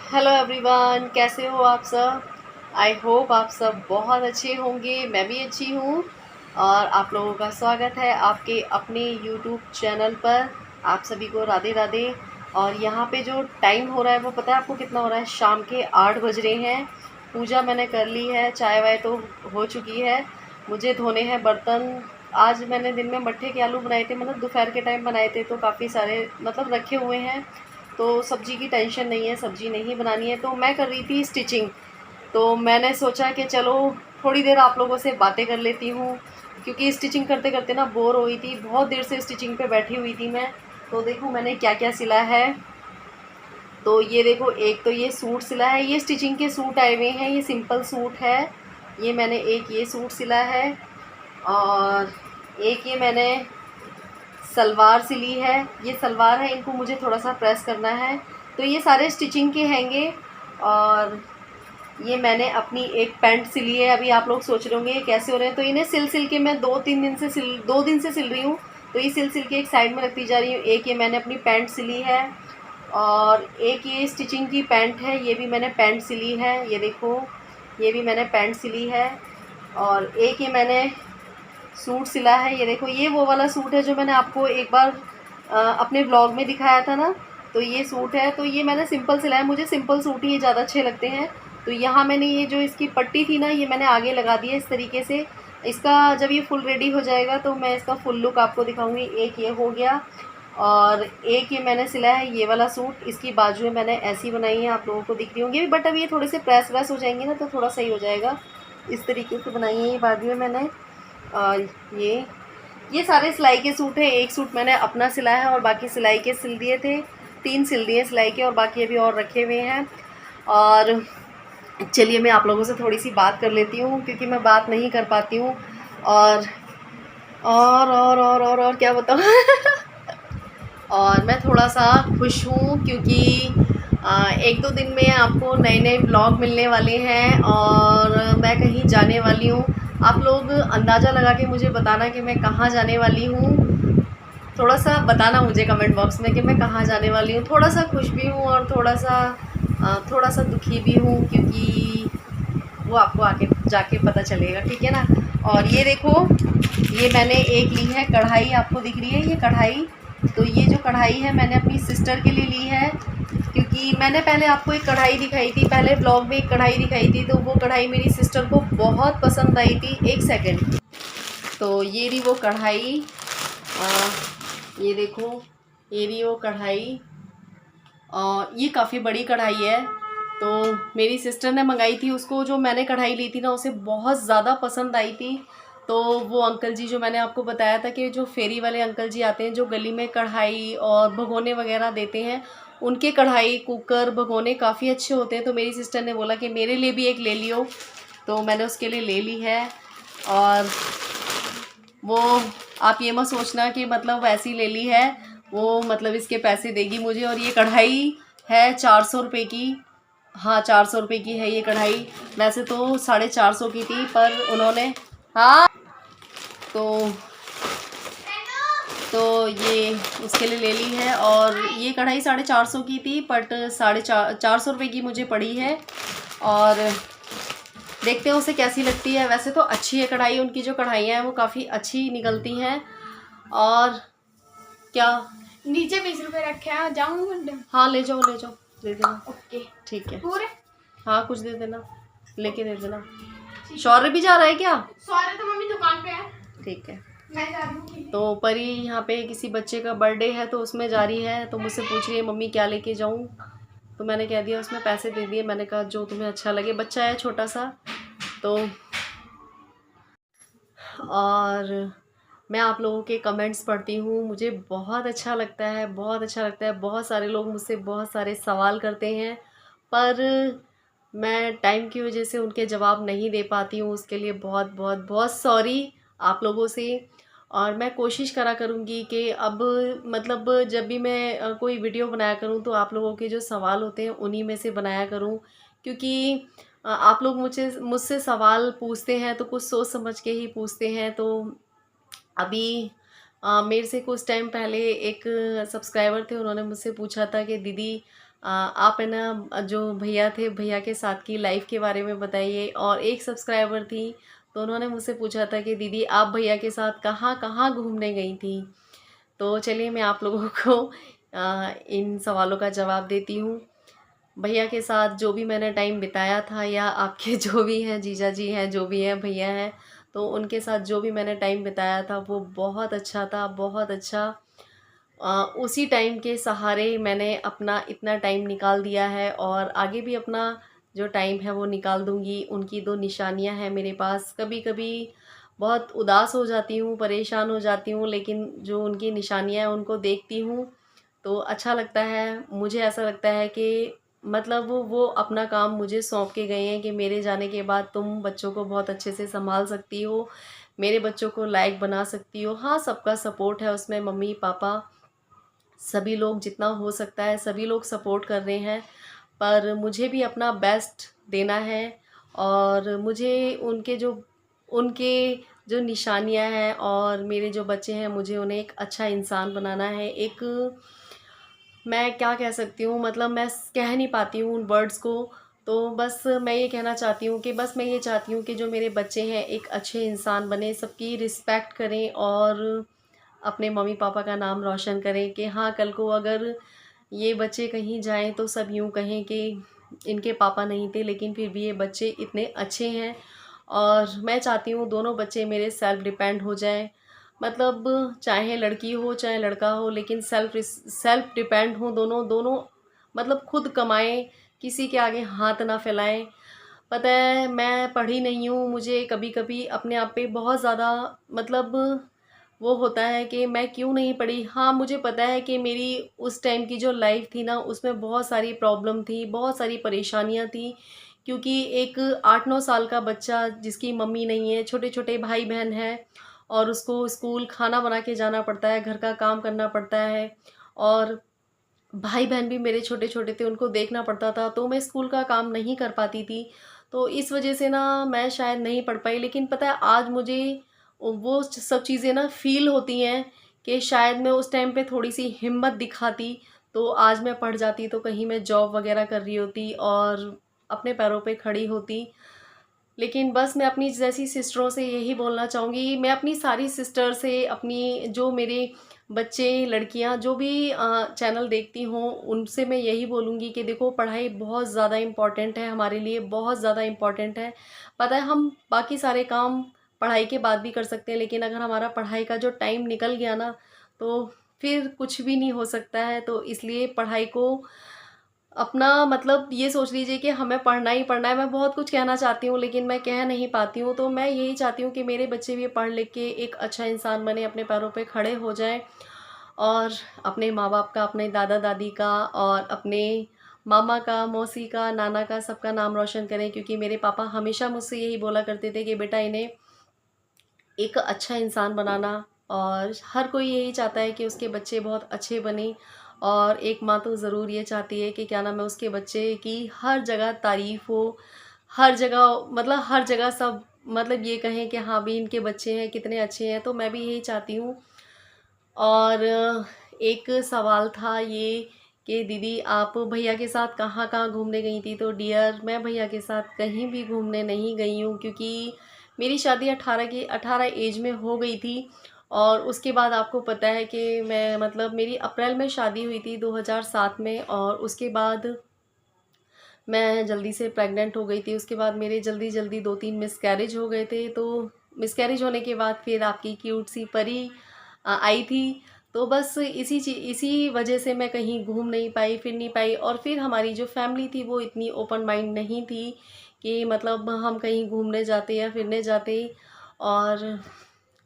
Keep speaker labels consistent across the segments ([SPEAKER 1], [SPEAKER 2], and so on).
[SPEAKER 1] Hello everyone, कैसे हो आप सब। आई होप आप सब बहुत अच्छे होंगे। मैं भी अच्छी हूँ और आप लोगों का स्वागत है आपके अपने यूट्यूब चैनल पर। आप सभी को राधे राधे। और यहाँ पे जो टाइम हो रहा है वो पता है आपको कितना हो रहा है? शाम के 8 बज रहे हैं। पूजा मैंने कर ली है, चाय वाय तो हो चुकी है। मुझे धोने हैं बर्तन। आज मैंने दिन में मट्ठे के आलू बनाए थे, मतलब दोपहर के टाइम बनाए थे, तो काफ़ी सारे मतलब रखे हुए हैं। तो सब्ज़ी की टेंशन नहीं है, सब्ज़ी नहीं बनानी है। तो मैं कर रही थी स्टिचिंग। तो मैंने सोचा कि चलो थोड़ी देर आप लोगों से बातें कर लेती हूँ, क्योंकि स्टिचिंग करते करते ना बोर हो गई थी। बहुत देर से स्टिचिंग पे बैठी हुई थी मैं। तो देखो मैंने क्या क्या सिला है। तो ये देखो, एक तो ये सूट सिला है, ये स्टिचिंग के सूट आए हुए हैं, ये सिंपल सूट है। ये मैंने एक ये सूट सिला है और एक ये मैंने सलवार सिली है। ये सलवार है, इनको मुझे थोड़ा सा प्रेस करना है। तो ये सारे स्टिचिंग के हैंगे। और ये मैंने अपनी एक पैंट सिली है। अभी आप लोग सोच रहे होंगे ये कैसे हो रहे हैं, तो इन्हें सिल के मैं 2 दिन से सिल रही हूँ। तो ये सिल के एक साइड में रखती जा रही हूँ। एक ये मैंने अपनी पैंट सिली है और एक ये स्टिचिंग की पैंट है, ये भी मैंने पैंट सिली है। ये देखो, ये भी मैंने पैंट सिली है। और एक ये मैंने सूट सिला है। ये देखो, ये वो वाला सूट है जो मैंने आपको एक बार अपने ब्लॉग में दिखाया था ना। तो ये सूट है। तो ये मैंने सिंपल सिला है, मुझे सिंपल सूट ही ज़्यादा अच्छे लगते हैं। तो यहाँ मैंने ये जो इसकी पट्टी थी ना, ये मैंने आगे लगा दी है इस तरीके से। इसका जब ये फुल रेडी हो जाएगा तो मैं इसका फुल लुक आपको दिखाऊंगी। एक ये हो गया और एक ये मैंने सिला है ये वाला सूट। इसकी बाजुएं मैंने ऐसी बनाई है, आप लोगों को दिख रही होंगी, बट अब ये थोड़े से प्रेस व्रेस हो जाएंगे ना तो थोड़ा सही हो जाएगा। इस तरीके से बनाई है ये बाजुएं मैंने। और ये सारे सिलाई के सूट हैं। एक सूट मैंने अपना सिलाया है और बाकी सिलाई के सिल दिए थे। 3 सिल दिए सिलाई के और बाकी अभी और रखे हुए हैं। और चलिए मैं आप लोगों से थोड़ी सी बात कर लेती हूँ, क्योंकि मैं बात नहीं कर पाती हूँ। और और क्या बताऊँ और मैं थोड़ा सा खुश हूँ, क्योंकि 1-2 दिन में आपको नए नए ब्लॉग मिलने वाले हैं और मैं कहीं जाने वाली हूँ। आप लोग अंदाज़ा लगा के मुझे बताना कि मैं कहाँ जाने वाली हूँ। थोड़ा सा बताना मुझे कमेंट बॉक्स में कि मैं कहाँ जाने वाली हूँ। थोड़ा सा खुश भी हूँ और थोड़ा सा दुखी भी हूँ, क्योंकि वो आपको आके जाके पता चलेगा, ठीक है ना। और ये देखो, ये मैंने एक ली है कढ़ाई, आपको दिख रही है ये कढ़ाई। तो ये जो कढ़ाई है मैंने अपनी सिस्टर के लिए ली है, क्योंकि मैंने पहले आपको एक कढ़ाई दिखाई थी, पहले ब्लॉग में एक कढ़ाई दिखाई थी, तो वो कढ़ाई मेरी सिस्टर को बहुत पसंद आई थी। एक सेकेंड। तो ये रही वो कढ़ाई। ये देखो, ये रही वो कढ़ाई और ये काफ़ी बड़ी कढ़ाई है। तो मेरी सिस्टर ने मंगाई थी, उसको जो मैंने कढ़ाई ली थी ना उसे बहुत ज़्यादा पसंद आई थी। तो वो अंकल जी जो मैंने आपको बताया था कि जो फेरी वाले अंकल जी आते हैं जो गली में कढ़ाई और भगोने वगैरह देते हैं, उनके कढ़ाई कुकर भगोने काफ़ी अच्छे होते हैं। तो मेरी सिस्टर ने बोला कि मेरे लिए भी एक ले लियो, तो मैंने उसके लिए ले ली है। और वो आप ये मत सोचना कि मतलब वैसी ले ली है, वो मतलब इसके पैसे देगी मुझे। और ये कढ़ाई है 400 रुपये की। हाँ, 400 रुपये की है ये कढ़ाई। वैसे तो 450 की थी, पर उन्होंने हाँ तो ये उसके लिए ले ली है। और ये कढ़ाई 450 की थी, बट 450 रुपये की मुझे पड़ी है। और देखते हैं उसे कैसी लगती है। वैसे तो अच्छी है कढ़ाई, उनकी जो कढ़ाइयाँ हैं वो काफ़ी अच्छी निकलती हैं। और क्या
[SPEAKER 2] नीचे 20 रुपए रखे हैं, जाऊँ?
[SPEAKER 1] हाँ, ले जाओ ले जाओ, दे देना।
[SPEAKER 2] ओके,
[SPEAKER 1] ठीक है।
[SPEAKER 2] पूरे?
[SPEAKER 1] हाँ, कुछ दे देना, लेके दे देना। शौर्य भी जा रहा है क्या?
[SPEAKER 2] सॉरी, तो मम्मी दुकान पे है।
[SPEAKER 1] ठीक है।
[SPEAKER 2] मैं जा रही हूँ।
[SPEAKER 1] तो परी यहाँ पे किसी बच्चे का बर्थडे है तो उसमें जा रही है, तो मुझसे पूछ रही है मम्मी क्या लेके जाऊँ। तो मैंने कह दिया, उसमें पैसे दे दिए। मैंने कहा जो तुम्हें अच्छा लगे, बच्चा है छोटा सा। तो और मैं आप लोगों के कमेंट्स पढ़ती हूँ, मुझे बहुत अच्छा लगता है, बहुत अच्छा लगता है। बहुत सारे लोग मुझसे बहुत सारे सवाल करते हैं, पर मैं टाइम की वजह से उनके जवाब नहीं दे पाती हूँ। उसके लिए बहुत बहुत बहुत सॉरी आप लोगों से। और मैं कोशिश करा करूँगी कि अब मतलब जब भी मैं कोई वीडियो बनाया करूँ तो आप लोगों के जो सवाल होते हैं उन्हीं में से बनाया करूँ, क्योंकि आप लोग मुझसे सवाल पूछते हैं तो कुछ सोच समझ के ही पूछते हैं। तो अभी मेरे से कुछ टाइम पहले एक सब्सक्राइबर थे, उन्होंने मुझसे पूछा था कि दीदी आप है ना जो भैया थे, भैया के साथ की लाइफ के बारे में बताइए। और एक सब्सक्राइबर थी, तो उन्होंने मुझसे पूछा था कि दीदी आप भैया के साथ कहाँ कहाँ घूमने गई थी। तो चलिए मैं आप लोगों को इन सवालों का जवाब देती हूँ। भैया के साथ जो भी मैंने टाइम बिताया था, या आपके जो भी हैं जीजा जी हैं, जो भी हैं भैया हैं, तो उनके साथ जो भी मैंने टाइम बिताया था वो बहुत अच्छा था, बहुत अच्छा। उसी टाइम के सहारे मैंने अपना इतना टाइम निकाल दिया है और आगे भी अपना जो टाइम है वो निकाल दूँगी। उनकी 2 निशानियाँ हैं मेरे पास। कभी-कभी बहुत उदास हो जाती हूँ, परेशान हो जाती हूँ, लेकिन जो उनकी निशानियाँ हैं उनको देखती हूँ तो अच्छा लगता है। मुझे ऐसा लगता है कि मतलब वो अपना काम मुझे सौंप के गए हैं कि मेरे जाने के बाद तुम बच्चों को बहुत अच्छे से सँभाल सकती हो, मेरे बच्चों को लायक बना सकती हो। हाँ, सबका सपोर्ट है उसमें, मम्मी-पापा सभी लोग, जितना हो सकता है सभी लोग सपोर्ट कर रहे हैं, पर मुझे भी अपना बेस्ट देना है। और मुझे उनके जो निशानियां हैं और मेरे जो बच्चे हैं, मुझे उन्हें एक अच्छा इंसान बनाना है। एक मैं क्या कह सकती हूँ, मतलब मैं कह नहीं पाती हूँ उन वर्ड्स को। तो बस मैं ये कहना चाहती हूँ कि बस मैं ये चाहती हूँ कि जो मेरे बच्चे हैं एक अच्छे इंसान बने, सबकी रिस्पेक्ट करें और अपने मम्मी पापा का नाम रोशन करें। कि हाँ, कल को अगर ये बच्चे कहीं जाएं तो सब यूँ कहें कि इनके पापा नहीं थे, लेकिन फिर भी ये बच्चे इतने अच्छे हैं। और मैं चाहती हूँ दोनों बच्चे मेरे सेल्फ डिपेंड हो जाएं, मतलब चाहे लड़की हो चाहे लड़का हो, लेकिन सेल्फ डिपेंड हो दोनों दोनों, मतलब खुद कमाएं, किसी के आगे हाथ ना फैलाएं। पता है मैं पढ़ी नहीं हूँ, मुझे कभी कभी अपने आप पे बहुत ज़्यादा मतलब वो होता है कि मैं क्यों नहीं पढ़ी। हाँ, मुझे पता है कि मेरी उस टाइम की जो लाइफ थी ना, उसमें बहुत सारी प्रॉब्लम थी, बहुत सारी परेशानियाँ थी। क्योंकि एक 8-9 साल का बच्चा जिसकी मम्मी नहीं है, छोटे-छोटे भाई-बहन हैं और उसको स्कूल खाना बना के जाना पड़ता है, घर का काम करना पड़ता है। और भाई-बहन भी मेरे छोटे-छोटे थे, उनको देखना पड़ता था, तो मैं स्कूल का काम नहीं कर पाती थी। तो इस वज़ह से ना मैं शायद नहीं पढ़ पाई, लेकिन पता है आज मुझे वो सब चीज़ें ना फ़ील होती हैं कि शायद मैं उस टाइम पे थोड़ी-सी हिम्मत दिखाती, तो आज मैं पढ़ जाती, तो कहीं मैं जॉब वग़ैरह कर रही होती और अपने पैरों पे खड़ी होती। लेकिन बस मैं अपनी जैसी सिस्टरों से यही बोलना चाहूँगी, मैं अपनी सारी सिस्टर से, अपनी जो मेरे बच्चे, लड़कियाँ जो भी चैनल देखती हों, उनसे मैं यही बोलूँगी कि देखो पढ़ाई बहुत ज़्यादा इम्पॉर्टेंट है हमारे लिए, बहुत ज़्यादा इम्पॉर्टेंट है। पता है हम बाकी सारे काम पढ़ाई के बाद भी कर सकते हैं, लेकिन अगर हमारा पढ़ाई का जो टाइम निकल गया ना, तो फिर कुछ भी नहीं हो सकता है। तो इसलिए पढ़ाई को अपना मतलब ये सोच लीजिए कि हमें पढ़ना ही पढ़ना है। मैं बहुत कुछ कहना चाहती हूँ, लेकिन मैं कह नहीं पाती हूँ। तो मैं यही चाहती हूँ कि मेरे बच्चे भी पढ़ लिख के एक अच्छा इंसान बने, अपने पैरों पे खड़े हो जाएँ और अपने माँ-बाप का, अपने दादा-दादी का और अपने मामा का, मौसी का, नाना का, सबका नाम रोशन करें। क्योंकि मेरे पापा हमेशा मुझसे यही बोला करते थे कि बेटा इन्हें एक अच्छा इंसान बनाना। और हर कोई यही चाहता है कि उसके बच्चे बहुत अच्छे बने। और एक माँ तो ज़रूर ये चाहती है कि क्या नाम है, उसके बच्चे की हर जगह तारीफ़ हो, हर जगह मतलब हर जगह सब मतलब ये कहें कि हाँ भी इनके बच्चे हैं कितने अच्छे हैं। तो मैं भी यही चाहती हूँ। और एक सवाल था ये कि दीदी आप भैया के साथ कहाँ-कहाँ घूमने गई थी? तो डियर मैं भैया के साथ कहीं भी घूमने नहीं गई हूँ, क्योंकि मेरी शादी 18 एज में हो गई थी। और उसके बाद आपको पता है कि मैं मतलब मेरी अप्रैल में शादी हुई थी 2007 में, और उसके बाद मैं जल्दी से प्रेग्नेंट हो गई थी। उसके बाद मेरे जल्दी-जल्दी 2-3 मिसकैरेज हो गए थे। तो मिसकैरेज होने के बाद फिर आपकी क्यूट सी परी आई थी। तो बस इसी वजह से मैं कहीं घूम नहीं पाई, फिर नहीं पाई। और फिर हमारी जो फैमिली थी वो इतनी ओपन माइंड नहीं थी कि मतलब हम कहीं घूमने जाते या फिरने जाते। और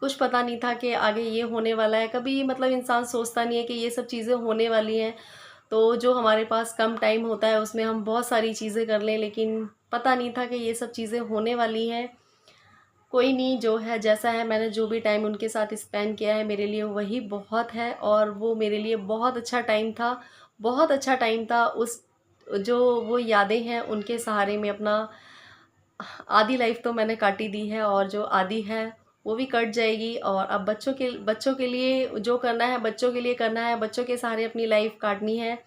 [SPEAKER 1] कुछ पता नहीं था कि आगे ये होने वाला है। कभी मतलब इंसान सोचता नहीं है कि ये सब चीज़ें होने वाली हैं। तो जो हमारे पास कम टाइम होता है उसमें हम बहुत सारी चीज़ें कर लें, लेकिन पता नहीं था कि ये सब चीज़ें होने वाली हैं। कोई नहीं, जो है जैसा है, मैंने जो भी टाइम उनके साथ स्पेंड किया है मेरे लिए वही बहुत है। और वो मेरे लिए बहुत अच्छा टाइम था, बहुत अच्छा टाइम था। उस जो वो यादें हैं उनके सहारे में अपना आधी लाइफ तो मैंने काटी दी है, और जो आधी है वो भी कट जाएगी। और अब बच्चों के लिए जो करना है बच्चों के लिए करना है, बच्चों के सहारे अपनी लाइफ काटनी है।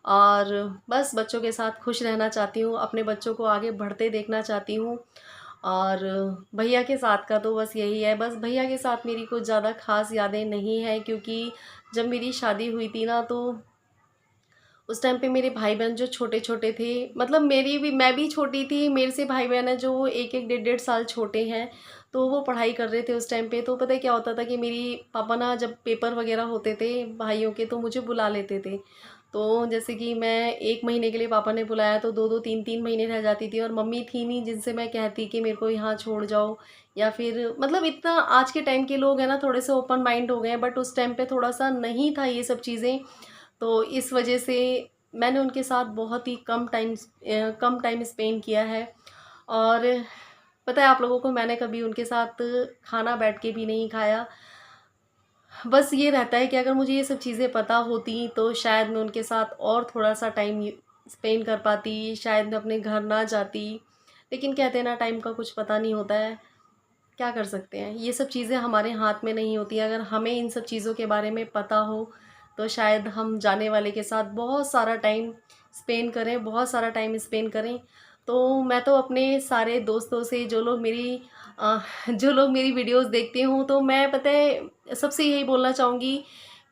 [SPEAKER 1] और बस बच्चों के साथ खुश रहना चाहती हूँ, अपने बच्चों को आगे बढ़ते देखना चाहती हूँ। और भैया के साथ का तो बस यही है, बस भैया के साथ मेरी कुछ ज़्यादा ख़ास यादें नहीं हैं, क्योंकि जब मेरी शादी हुई थी ना, तो उस टाइम पे मेरे भाई बहन जो छोटे छोटे थे, मतलब मैं भी छोटी थी, मेरे से भाई बहन है जो एक एक डेढ़ डेढ़ साल छोटे हैं, तो वो पढ़ाई कर रहे थे उस टाइम पे। तो पता है क्या होता था कि मेरी पापा ना जब पेपर वगैरह होते थे भाइयों के, तो मुझे बुला लेते थे। तो जैसे कि मैं 1 महीने के लिए पापा ने बुलाया तो 2 2 3 3 महीने रह जाती थी, और मम्मी थी नहीं जिनसे मैं कहती कि मेरे को यहाँ छोड़ जाओ, या फिर मतलब इतना आज के टाइम के लोग हैं ना थोड़े से ओपन माइंड हो गए हैं, बट उस टाइम पे थोड़ा सा नहीं था ये सब चीज़ें। तो इस वजह से मैंने उनके साथ बहुत ही कम टाइम स्पेंड किया है। और पता है आप लोगों को, मैंने कभी उनके साथ खाना बैठ के भी नहीं खाया। बस ये रहता है कि अगर मुझे ये सब चीज़ें पता होती तो शायद मैं उनके साथ और थोड़ा सा टाइम स्पेंड कर पाती, शायद मैं अपने घर ना जाती। लेकिन कहते हैं ना, टाइम का कुछ पता नहीं होता है, क्या कर सकते हैं, ये सब चीज़ें हमारे हाथ में नहीं होती। अगर हमें इन सब चीज़ों के बारे में पता हो तो शायद हम जाने वाले के साथ बहुत सारा टाइम स्पेंड करें, बहुत सारा टाइम स्पेंड करें। तो मैं तो अपने सारे दोस्तों से, जो लोग मेरी वीडियोस देखते हों, तो मैं पता है सबसे यही बोलना चाहूँगी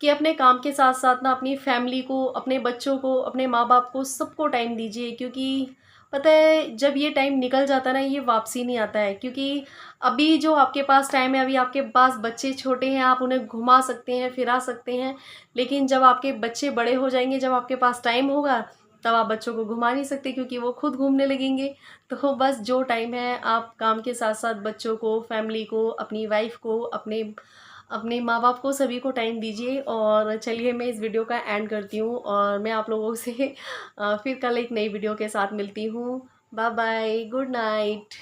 [SPEAKER 1] कि अपने काम के साथ साथ ना अपनी फैमिली को, अपने बच्चों को, अपने माँ बाप को, सबको टाइम दीजिए। क्योंकि पता है जब ये टाइम निकल जाता है ना, ये वापसी नहीं आता है। क्योंकि अभी जो आपके पास टाइम है, अभी आपके पास बच्चे छोटे हैं, आप उन्हें घुमा सकते हैं, फिरा सकते हैं। लेकिन जब आपके बच्चे बड़े हो जाएंगे, जब आपके पास टाइम होगा, तब आप बच्चों को घुमा नहीं सकते, क्योंकि वो खुद घूमने लगेंगे। तो बस जो टाइम है, आप काम के साथ साथ बच्चों को, फैमिली को, अपनी वाइफ को, अपने अपने माँ बाप को, सभी को टाइम दीजिए। और चलिए मैं इस वीडियो का एंड करती हूँ, और मैं आप लोगों से फिर कल एक नई वीडियो के साथ मिलती हूँ। Bye bye, good night.